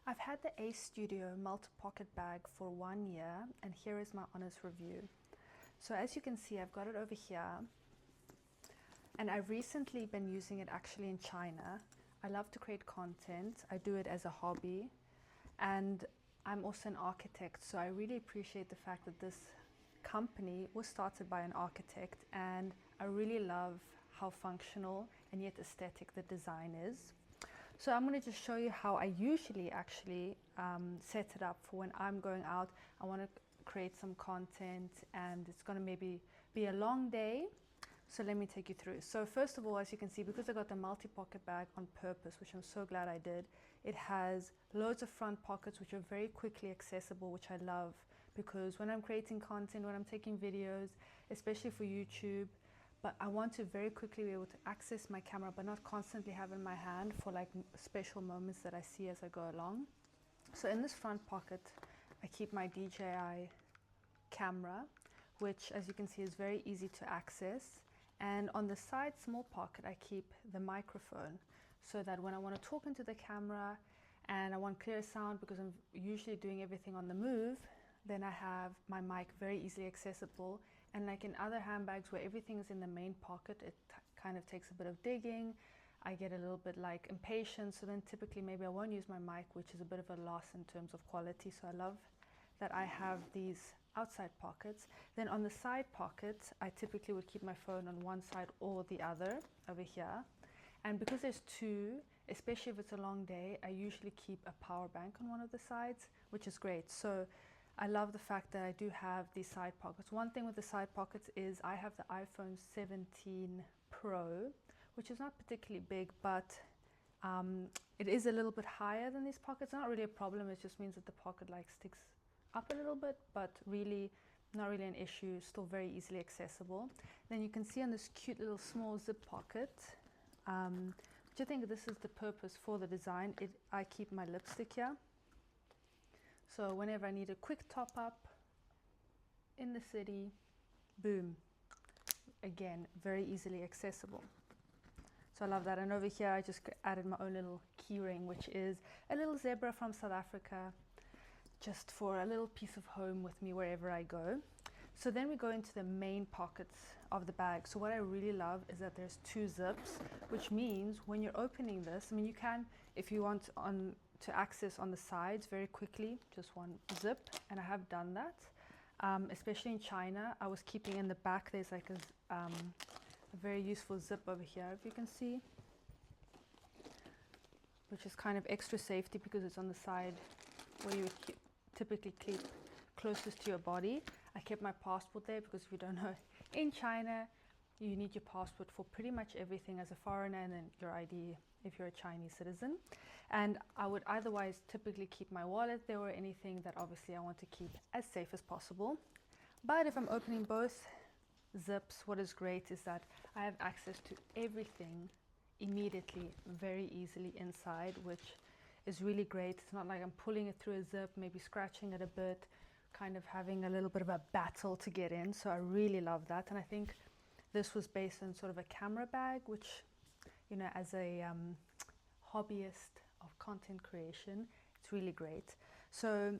I've had the Aest Studio multi-pocket bag for 1 year, and here is my honest review. So as you can see, I've got it over here, and I've recently been using it actually in China. I love to create content. I do it as a hobby, and I'm also an architect, so I really appreciate the fact that this company was started by an architect, and I really love how functional and yet aesthetic the design is. So I'm going to just show you how I usually actually set it up for when I'm going out. I want to create some content and it's going to maybe be a long day. So let me take you through. So first of all, as you can see, because I got the multi-pocket bag on purpose, which I'm so glad I did, it has loads of front pockets which are very quickly accessible, which I love, because when I'm creating content, when I'm taking videos, especially for YouTube, but I want to very quickly be able to access my camera but not constantly have it in my hand for like special moments that I see as I go along. So in this front pocket I keep my DJI camera, which as you can see is very easy to access, and on the side small pocket I keep the microphone, so that when I want to talk into the camera and I want clear sound, because I'm usually doing everything on the move, then I have my mic very easily accessible. And like in other handbags where everything is in the main pocket, it kind of takes a bit of digging. I get a little bit like impatient, so then typically maybe I won't use my mic, which is a bit of a loss in terms of quality. So I love that I have these outside pockets. Then on the side pockets, I typically would keep my phone on one side or the other over here. And because there's two, especially if it's a long day, I usually keep a power bank on one of the sides, which is great. So I love the fact that I do have these side pockets. One thing with the side pockets is I have the iPhone 17 Pro, which is not particularly big, but it is a little bit higher than these pockets. Not really a problem, it just means that the pocket like sticks up a little bit, but really not really an issue, still very easily accessible. Then you can see on this cute little small zip pocket, which I think this is the purpose for the design. I keep my lipstick here. So whenever I need a quick top up in the city, boom, again, very easily accessible. So I love that. And over here, I just added my own little key ring, which is a little zebra from South Africa, just for a little piece of home with me wherever I go. So then we go into the main pockets of the bag. So what I really love is that there's two zips, which means when you're opening this, I mean, you can, if you want to access on the sides very quickly, just one zip, and I have done that. Especially in China, I was keeping in the back, there's like a very useful zip over here, if you can see, which is kind of extra safety because it's on the side where you would typically keep closest to your body. I kept my passport there because if you don't know, in China you need your passport for pretty much everything as a foreigner, and then your ID if you're a Chinese citizen. And I would otherwise typically keep my wallet there, or anything that obviously I want to keep as safe as possible. But if I'm opening both zips, what is great is that I have access to everything immediately, very easily inside, which is really great. It's not like I'm pulling it through a zip, maybe scratching it a bit, kind of having a little bit of a battle to get in. So I really love that. And I think this was based on sort of a camera bag, which, you know, as a hobbyist of content creation, it's really great. So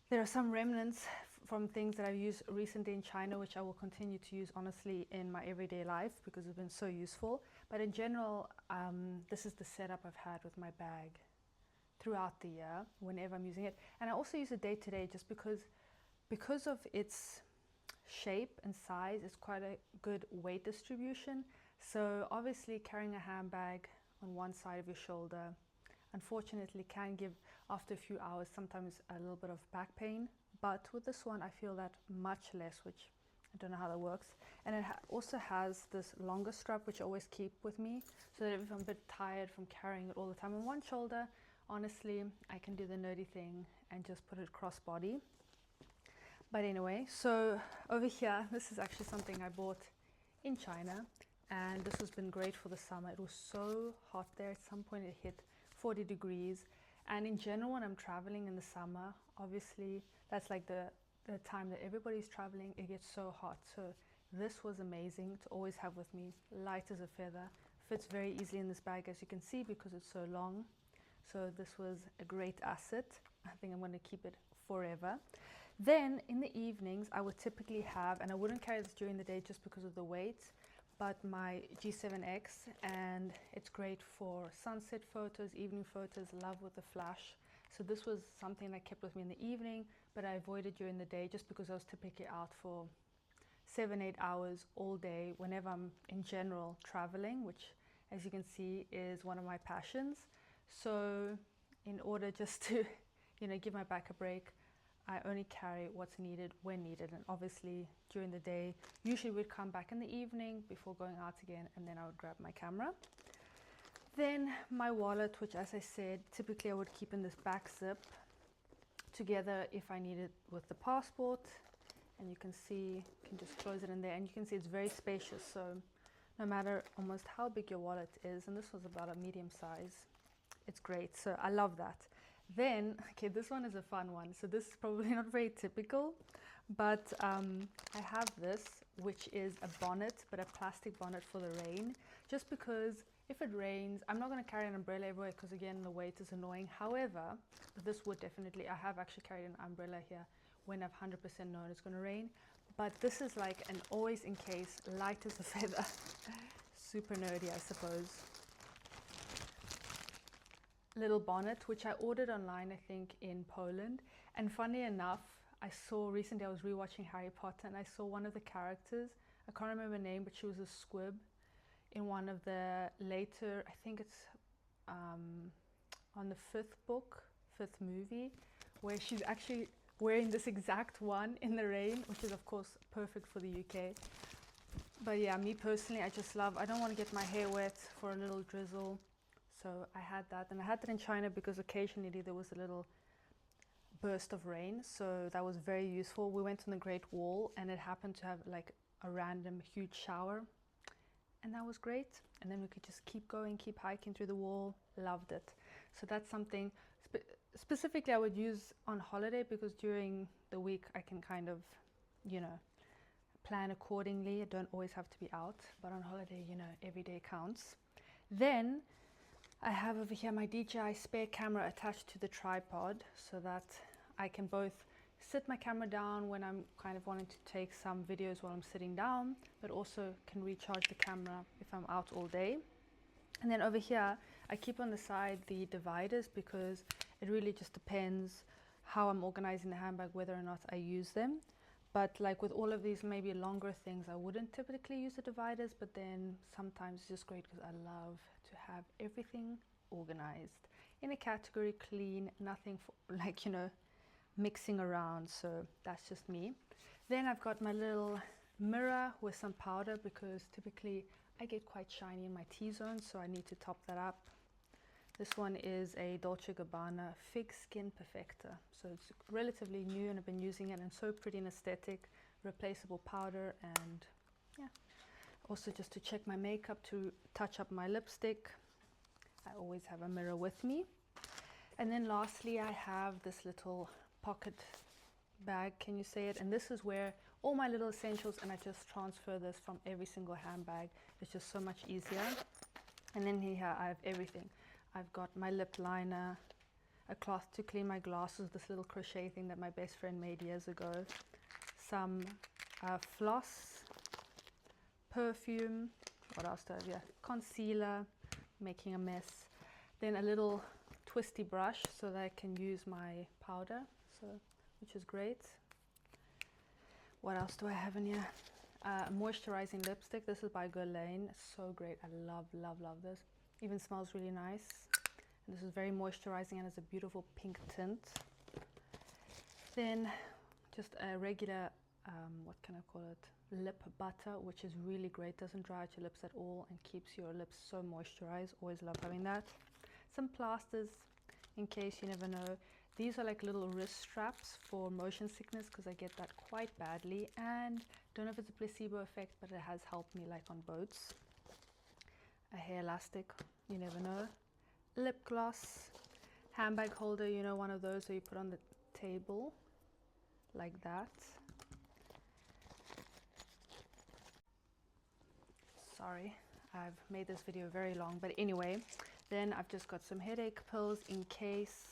there are some remnants from things that I've used recently in China, which I will continue to use honestly in my everyday life because it's been so useful. But in general, this is the setup I've had with my bag throughout the year whenever I'm using it. And I also use it day to day just because of its shape and size, it's quite a good weight distribution. So obviously carrying a handbag on one side of your shoulder unfortunately can give, after a few hours, sometimes a little bit of back pain. But with this one I feel that much less, which I don't know how that works. And it also has this longer strap which I always keep with me, so that if I'm a bit tired from carrying it all the time on one shoulder, honestly I can do the nerdy thing and just put it cross body. But anyway, so over here, this is actually something I bought in China, and this has been great for the summer. It was so hot there. At some point it hit 40 degrees. And in general, when I'm traveling in the summer, obviously that's like the time that everybody's traveling, it gets so hot. So this was amazing to always have with me, light as a feather, fits very easily in this bag as you can see because it's so long. So this was a great asset. I think I'm going to keep it forever. Then in the evenings, I would typically have, and I wouldn't carry this during the day just because of the weight, but my G7X, and it's great for sunset photos, evening photos, love with the flash. So this was something I kept with me in the evening, but I avoided during the day just because I was typically out for 7-8 hours all day whenever I'm in general traveling, which as you can see is one of my passions. So in order just to, you know, give my back a break, I only carry what's needed when needed, and obviously during the day usually we'd come back in the evening before going out again, and then I would grab my camera. Then my wallet, which as I said typically I would keep in this back zip together if I need it with the passport, and you can see, you can just close it in there, and you can see it's very spacious, so no matter almost how big your wallet is, and this was about a medium size, it's great. So I love that. Then, okay, this one is a fun one. So this is probably not very typical, but I have this, which is a bonnet, but a plastic bonnet for the rain, just because if it rains, I'm not going to carry an umbrella everywhere because again, the weight is annoying. However, this would definitely, I have actually carried an umbrella here when I've 100% known it's going to rain, but this is like an always in case, light as a feather. Super nerdy, I suppose. Little bonnet, which I ordered online, I think in Poland. And funny enough, I saw recently, I was rewatching Harry Potter, and I saw one of the characters, I can't remember her name, but she was a squib in one of the later, I think it's on the fifth movie, where she's actually wearing this exact one in the rain, which is of course perfect for the UK. But yeah, me personally, I just love, I don't want to get my hair wet for a little drizzle. So I had that, and I had that in China because occasionally there was a little burst of rain, so that was very useful. We went on the Great Wall and it happened to have like a random huge shower, and that was great. And then we could just keep going, keep hiking through the wall. Loved it. So that's something specifically I would use on holiday, because during the week I can kind of, you know, plan accordingly. I don't always have to be out, but on holiday, you know, every day counts. Then I have over here my DJI spare camera attached to the tripod, so that I can both sit my camera down when I'm kind of wanting to take some videos while I'm sitting down, but also can recharge the camera if I'm out all day. And then over here, I keep on the side the dividers, because it really just depends how I'm organizing the handbag, whether or not I use them. But like with all of these maybe longer things, I wouldn't typically use the dividers, but then sometimes it's just great because I love to have everything organized in a category, clean, nothing for, like, you know, mixing around. So that's just me. Then I've got my little mirror with some powder, because typically I get quite shiny in my T-zone, so I need to top that up. This one is a Dolce & Gabbana Fig Skin Perfector. So it's relatively new and I've been using it, and so pretty and aesthetic, replaceable powder. And yeah, also just to check my makeup, to touch up my lipstick. I always have a mirror with me. And then lastly, I have this little pocket bag, can you say it? And this is where all my little essentials, and I just transfer this from every single handbag. It's just so much easier. And then here I have everything. I've got my lip liner, a cloth to clean my glasses, this little crochet thing that my best friend made years ago, some floss, perfume, what else do I have here? Concealer, making a mess, then a little twisty brush so that I can use my powder, so which is great. What else do I have in here? Moisturizing lipstick. This is by Guerlain. So great. I love, love, love this. Even smells really nice. And this is very moisturizing and has a beautiful pink tint. Then just a regular, what can I call it? Lip butter, which is really great. Doesn't dry out your lips at all and keeps your lips so moisturized. Always love having that. Some plasters in case you never know. These are like little wrist straps for motion sickness, because I get that quite badly, and don't know if it's a placebo effect, but it has helped me like on boats. A hair elastic, you never know. Lip gloss, handbag holder, you know, one of those that you put on the table like that. Sorry, I've made this video very long, but anyway, Then I've just got some headache pills in case,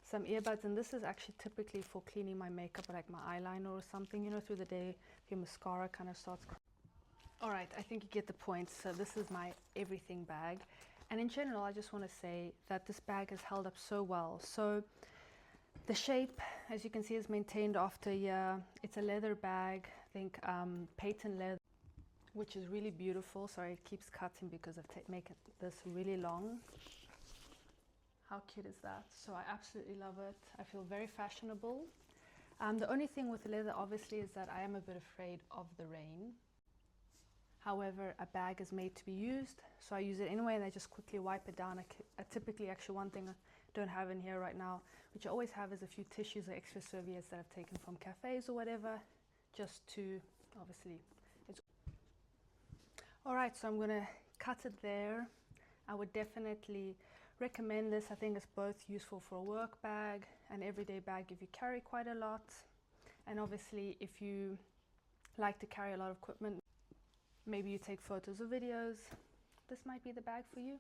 some earbuds, and this is actually typically for cleaning my makeup, like my eyeliner or something, you know, through the day if your mascara kind of starts. All right, I think you get the point. So this is my everything bag, and in general I just want to say that this bag has held up so well. So the shape, as you can see, is maintained after a year. It's a leather bag, I think patent leather, which is really beautiful. Sorry, it keeps cutting because I've making this really long. How cute is that? So I absolutely love it. I feel very fashionable. The only thing with the leather obviously is that I am a bit afraid of the rain. However, a bag is made to be used, so I use it anyway, and I just quickly wipe it down. I typically, actually, one thing I don't have in here right now, which I always have, is a few tissues or extra serviettes that I've taken from cafes or whatever, just to, obviously, it's... All right, so I'm gonna cut it there. I would definitely recommend this. I think it's both useful for a work bag, an everyday bag if you carry quite a lot, and obviously if you like to carry a lot of equipment, maybe you take photos or videos, this might be the bag for you.